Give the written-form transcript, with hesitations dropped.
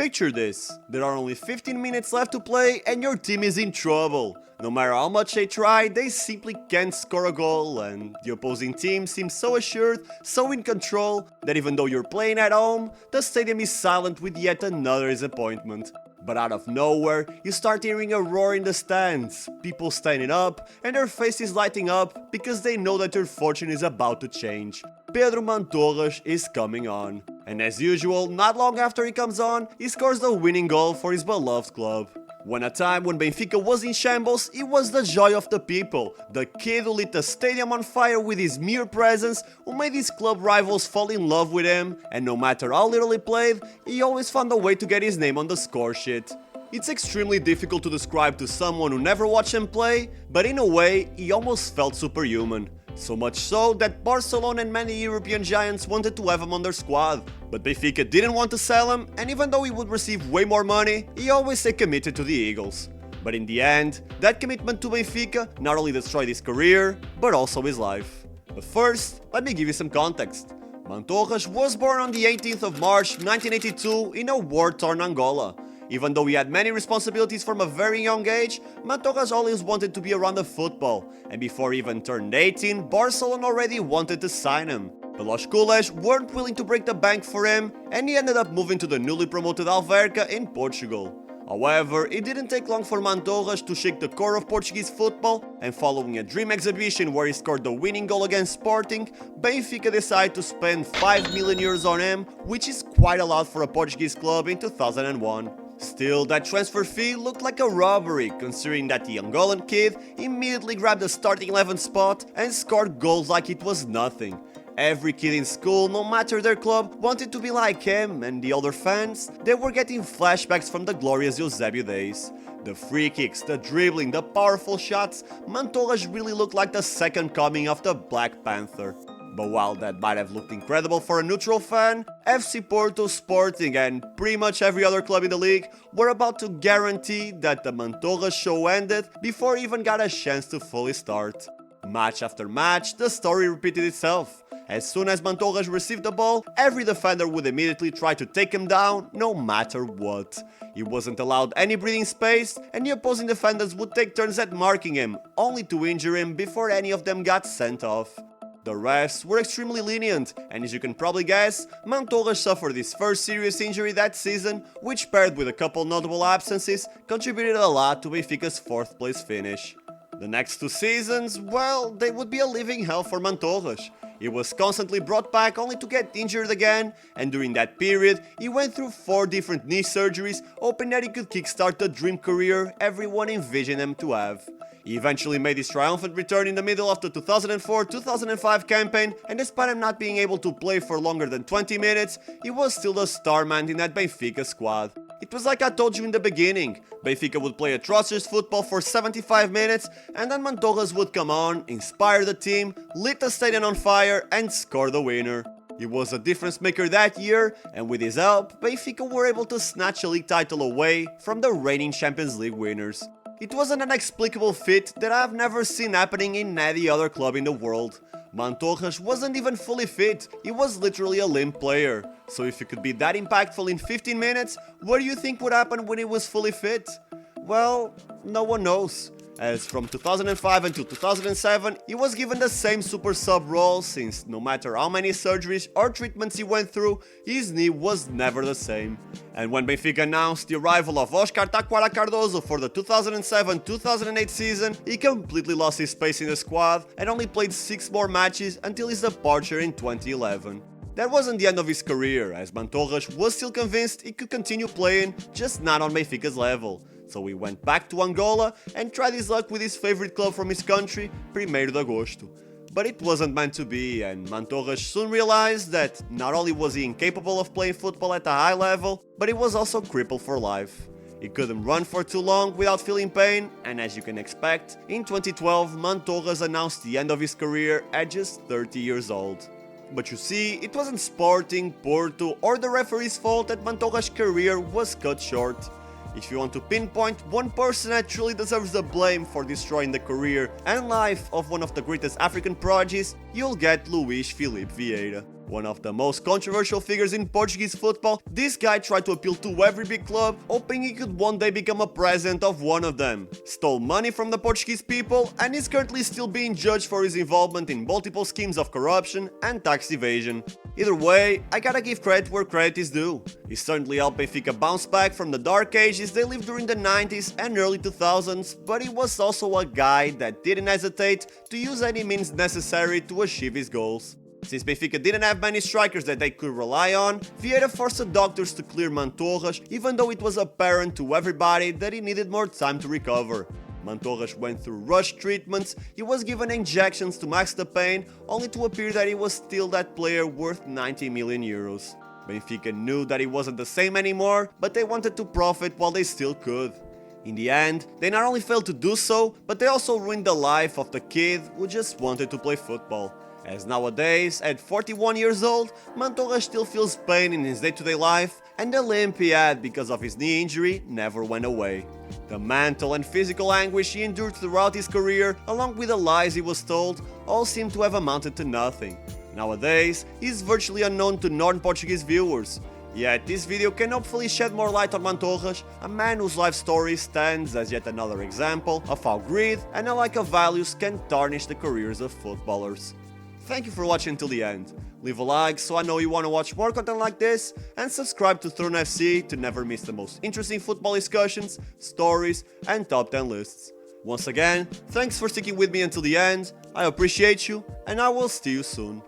Picture this, there are only 15 minutes left to play and your team is in trouble. No matter how much they try, they simply can't score a goal, and the opposing team seems so assured, so in control, that even though you're playing at home, the stadium is silent with yet another disappointment. But out of nowhere, you start hearing a roar in the stands, people standing up, and their faces lighting up because they know that their fortune is about to change. Pedro Mantorras is coming on. And as usual, not long after he comes on, he scores the winning goal for his beloved club. When a time when Benfica was in shambles, he was the joy of the people, the kid who lit the stadium on fire with his mere presence, who made his club rivals fall in love with him, and no matter how little he played, he always found a way to get his name on the score sheet. It's extremely difficult to describe to someone who never watched him play, but in a way, he almost felt superhuman. So much so that Barcelona and many European giants wanted to have him on their squad. But Benfica didn't want to sell him, and even though he would receive way more money, he always stayed committed to the Eagles. But in the end, that commitment to Benfica not only destroyed his career, but also his life. But first, let me give you some context. Mantorras was born on the 18th of March 1982 in a war-torn Angola. Even though he had many responsibilities from a very young age, Mantorras always wanted to be around the football, and before he even turned 18, Barcelona already wanted to sign him. But Los Culés weren't willing to break the bank for him, and he ended up moving to the newly promoted Alverca in Portugal. However, it didn't take long for Mantorras to shake the core of Portuguese football, and following a dream exhibition where he scored the winning goal against Sporting, Benfica decided to spend 5 million euros on him, which is quite a lot for a Portuguese club in 2001. Still, that transfer fee looked like a robbery, considering that the Angolan kid immediately grabbed the starting 11 spot and scored goals like it was nothing. Every kid in school, no matter their club, wanted to be like him, and the older fans, they were getting flashbacks from the glorious Eusebio days. The free kicks, the dribbling, the powerful shots, Mantorras really looked like the second coming of the Black Panther. But while that might have looked incredible for a neutral fan, FC Porto, Sporting and pretty much every other club in the league were about to guarantee that the Mantorras show ended before he even got a chance to fully start. Match after match, the story repeated itself. As soon as Mantorras received the ball, every defender would immediately try to take him down, no matter what. He wasn't allowed any breathing space, and the opposing defenders would take turns at marking him, only to injure him before any of them got sent off. The refs were extremely lenient, and as you can probably guess, Mantorras suffered his first serious injury that season, which paired with a couple notable absences, contributed a lot to Benfica's 4th place finish. The next 2 seasons, well, they would be a living hell for Mantorras. He was constantly brought back only to get injured again, and during that period, he went through 4 different knee surgeries, hoping that he could kickstart the dream career everyone envisioned him to have. He eventually made his triumphant return in the middle of the 2004-2005 campaign, and despite him not being able to play for longer than 20 minutes, he was still the star man in that Benfica squad. It was like I told you in the beginning, Benfica would play atrocious football for 75 minutes, and then Mantorras would come on, inspire the team, lit the stadium on fire, and score the winner. He was a difference maker that year, and with his help, Benfica were able to snatch a league title away from the reigning Champions League winners. It was an inexplicable feat that I've never seen happening in any other club in the world. Mantorras wasn't even fully fit, he was literally a limp player. So if he could be that impactful in 15 minutes, what do you think would happen when he was fully fit? Well, no one knows. As from 2005 until 2007, he was given the same super sub role since no matter how many surgeries or treatments he went through, his knee was never the same. And when Benfica announced the arrival of Oscar Taquara Cardoso for the 2007-2008 season, he completely lost his space in the squad and only played 6 more matches until his departure in 2011. That wasn't the end of his career, as Mantorras was still convinced he could continue playing, just not on Benfica's level. So he went back to Angola and tried his luck with his favorite club from his country, 1º de Agosto. But it wasn't meant to be, and Mantorras soon realized that not only was he incapable of playing football at a high level, but he was also crippled for life. He couldn't run for too long without feeling pain, and as you can expect, in 2012 Mantorras announced the end of his career at just 30 years old. But you see, it wasn't Sporting, Porto or the referee's fault that Mantorras' career was cut short. If you want to pinpoint one person that truly deserves the blame for destroying the career and life of one of the greatest African prodigies, you'll get Luís Filipe Vieira. One of the most controversial figures in Portuguese football, this guy tried to appeal to every big club, hoping he could one day become a president of one of them. Stole money from the Portuguese people and is currently still being judged for his involvement in multiple schemes of corruption and tax evasion. Either way, I gotta give credit where credit is due. He certainly helped Benfica bounce back from the dark ages they lived during the 90s and early 2000s, but he was also a guy that didn't hesitate to use any means necessary to achieve his goals. Since Benfica didn't have many strikers that they could rely on, Vieira forced the doctors to clear Mantorras, even though it was apparent to everybody that he needed more time to recover. Mantorras went through rush treatments, he was given injections to mask the pain, only to appear that he was still that player worth 90 million euros. Benfica knew that he wasn't the same anymore, but they wanted to profit while they still could. In the end, they not only failed to do so, but they also ruined the life of the kid who just wanted to play football. As nowadays, at 41 years old, Mantorras still feels pain in his day-to-day life, and the limp he had because of his knee injury never went away. The mental and physical anguish he endured throughout his career, along with the lies he was told, all seem to have amounted to nothing. Nowadays, he is virtually unknown to non-Portuguese viewers. Yet this video can hopefully shed more light on Mantorras, a man whose life story stands as yet another example of how greed and a lack of values can tarnish the careers of footballers. Thank you for watching till the end. Leave a like so I know you want to watch more content like this, and subscribe to Throne FC to never miss the most interesting football discussions, stories, and top 10 lists. Once again, thanks for sticking with me until the end, I appreciate you, and I will see you soon.